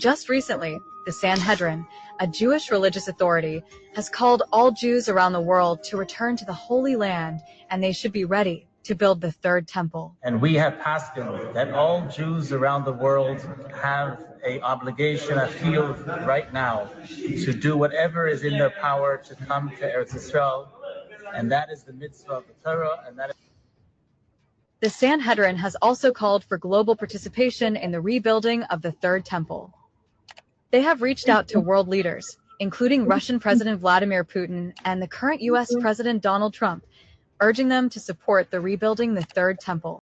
Just recently, the Sanhedrin, a Jewish religious authority, has called all Jews around the world to return to the Holy Land, and they should be ready to build the third temple. And we have passed that all Jews around the world have an obligation, a field right now, to do whatever is in their power to come to Eretz Yisrael, and that is the mitzvah of the Torah, and that is. The Sanhedrin has also called for global participation in the rebuilding of the third temple. They have reached out to world leaders, including Russian President Vladimir Putin and the current U.S. President Donald Trump, urging them to support the rebuilding the third temple.